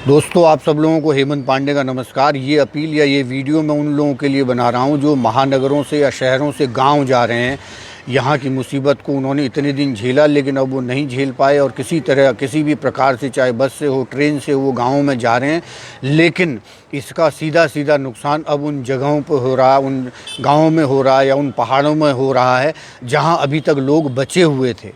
दोस्तों, आप सब लोगों को हेमंत पांडे का नमस्कार। ये अपील या ये वीडियो मैं उन लोगों के लिए बना रहा हूँ जो महानगरों से या शहरों से गांव जा रहे हैं। यहाँ की मुसीबत को उन्होंने इतने दिन झेला, लेकिन अब वो नहीं झेल पाए और किसी तरह किसी भी प्रकार से, चाहे बस से हो, ट्रेन से, वो गाँव में जा रहे हैं। लेकिन इसका सीधा सीधा नुकसान अब उन जगहों पर हो रहा, उन गाँवों में हो रहा है या उन पहाड़ों में हो रहा है जहाँ अभी तक लोग बचे हुए थे।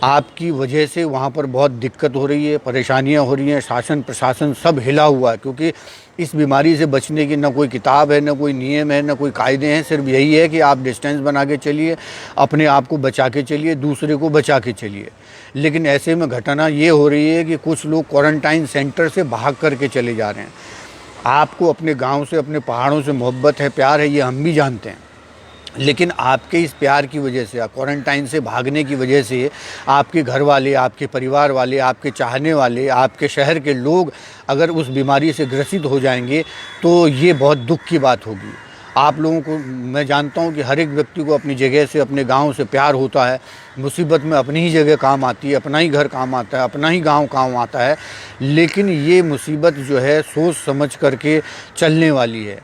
आपकी वजह से वहाँ पर बहुत दिक्कत हो रही है, परेशानियाँ हो रही हैं, शासन प्रशासन सब हिला हुआ है। क्योंकि इस बीमारी से बचने की ना कोई किताब है, ना कोई नियम है, ना कोई कायदे हैं। सिर्फ यही है कि आप डिस्टेंस बना के चलिए, अपने आप को बचा के चलिए, दूसरे को बचा के चलिए। लेकिन ऐसे में घटना ये हो रही है कि कुछ लोग क्वारंटाइन सेंटर से भाग करके चले जा रहे हैं। आपको अपने गाँव से, अपने पहाड़ों से मोहब्बत है, प्यार है, ये हम भी जानते हैं। लेकिन आपके इस प्यार की वजह से, क्वारंटाइन से भागने की वजह से आपके घर वाले, आपके परिवार वाले, आपके चाहने वाले, आपके शहर के लोग अगर उस बीमारी से ग्रसित हो जाएंगे तो ये बहुत दुख की बात होगी। आप लोगों को मैं जानता हूँ कि हर एक व्यक्ति को अपनी जगह से, अपने गांव से प्यार होता है। मुसीबत में अपनी ही जगह काम आती है, अपना ही घर काम आता है, अपना ही गांव काम आता है। लेकिन ये मुसीबत जो है सोच समझ करके चलने वाली है।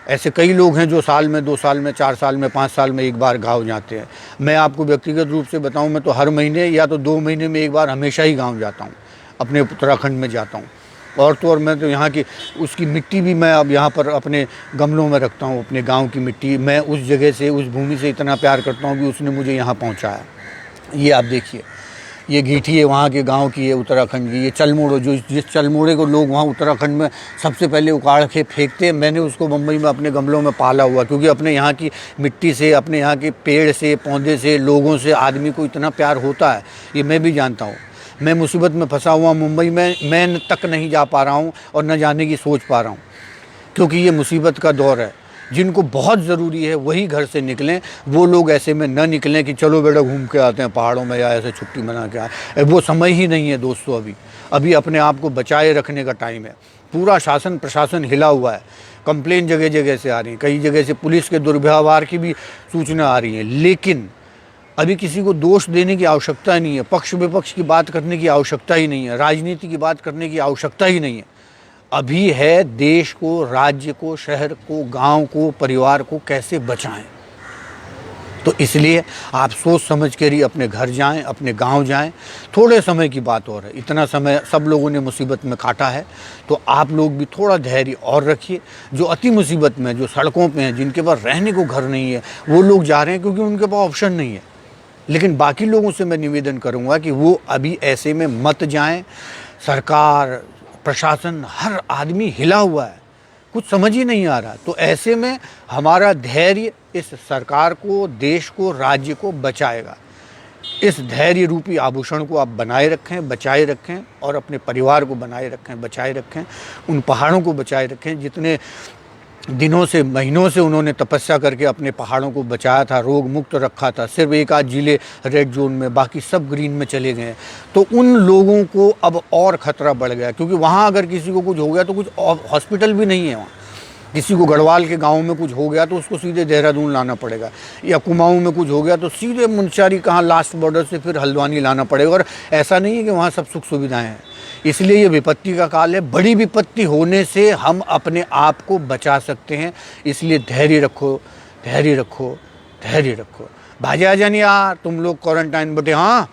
ऐसे कई लोग हैं जो साल में, 2 साल में, 4 साल में, 5 साल में एक बार गाँव जाते हैं। मैं आपको व्यक्तिगत रूप से बताऊं, मैं तो हर महीने या तो 2 महीने में एक बार हमेशा ही गाँव जाता हूं, अपने उत्तराखंड में जाता हूं। और तो और मैं तो यहाँ की उसकी मिट्टी भी मैं अब यहाँ पर अपने गमलों में रखता हूँ। अपने गाँव की मिट्टी मैं उस जगह से, उस भूमि से इतना प्यार करता हूँ कि उसने मुझे यहाँ पहुँचाया। ये आप देखिए, ये गीठी है वहाँ के गांव की है, उत्तराखंड की। ये चलमोड़, जो जिस चलमोड़े को लोग वहाँ उत्तराखंड में सबसे पहले उखाड़ के फेंकते हैं, मैंने उसको मुंबई में अपने गमलों में पाला हुआ। क्योंकि अपने यहाँ की मिट्टी से, अपने यहाँ के पेड़ से, पौधे से, लोगों से आदमी को इतना प्यार होता है, ये मैं भी जानता हूँ। मैं मुसीबत में फंसा हुआ मुंबई में, मैं तक नहीं जा पा रहा हूँ और न जाने की सोच पा रहा हूँ। क्योंकि ये मुसीबत का दौर है। जिनको बहुत ज़रूरी है वही घर से निकलें। वो लोग ऐसे में न निकलें कि चलो बेटा घूम के आते हैं पहाड़ों में या ऐसे छुट्टी मना के आए। वो समय ही नहीं है दोस्तों। अभी अपने आप को बचाए रखने का टाइम है। पूरा शासन प्रशासन हिला हुआ है। कंप्लेन जगह जगह से आ रही है, कई जगह से पुलिस के दुर्व्यवहार की भी सूचना आ रही है। लेकिन अभी किसी को दोष देने की आवश्यकता नहीं है, पक्ष विपक्ष की बात करने की आवश्यकता ही नहीं है, राजनीति की बात करने की आवश्यकता ही नहीं है। अभी है देश को, राज्य को, शहर को, गांव को, परिवार को कैसे बचाएं। तो इसलिए आप सोच समझ कर ही अपने घर जाएं, अपने गांव जाएं। थोड़े समय की बात और है, इतना समय सब लोगों ने मुसीबत में काटा है, तो आप लोग भी थोड़ा धैर्य और रखिए। जो अति मुसीबत में, जो सड़कों पे हैं, जिनके पास रहने को घर नहीं है, वो लोग जा रहे हैं क्योंकि उनके पास ऑप्शन नहीं है। लेकिन बाकी लोगों से मैं निवेदन करूँगा कि वो अभी ऐसे में मत जाएँ। सरकार, प्रशासन, हर आदमी हिला हुआ है, कुछ समझ ही नहीं आ रहा। तो ऐसे में हमारा धैर्य इस सरकार को, देश को, राज्य को बचाएगा। इस धैर्य रूपी आभूषण को आप बनाए रखें, बचाए रखें, और अपने परिवार को बनाए रखें, बचाए रखें। उन पहाड़ों को बचाए रखें जितने दिनों से, महीनों से उन्होंने तपस्या करके अपने पहाड़ों को बचाया था, रोग मुक्त रखा था। सिर्फ एक आध जिले रेड जोन में, बाकी सब ग्रीन में चले गए। तो उन लोगों को अब और ख़तरा बढ़ गया। क्योंकि वहाँ अगर किसी को कुछ हो गया तो कुछ हॉस्पिटल भी नहीं है वहाँ। किसी को गढ़वाल के गांव में कुछ हो गया तो उसको सीधे देहरादून लाना पड़ेगा, या कुमाऊं में कुछ हो गया तो सीधे मुंशियारी, कहाँ लास्ट बॉर्डर से फिर हल्द्वानी लाना पड़ेगा। और ऐसा नहीं है कि वहाँ सब सुख सुविधाएं हैं। इसलिए ये विपत्ति का काल है। बड़ी विपत्ति होने से हम अपने आप को बचा सकते हैं। इसलिए धैर्य रखो, धैर्य रखो, धैर्य रखो। भाजा नहीं यार तुम लोग क्वारंटाइन बैठे। हाँ,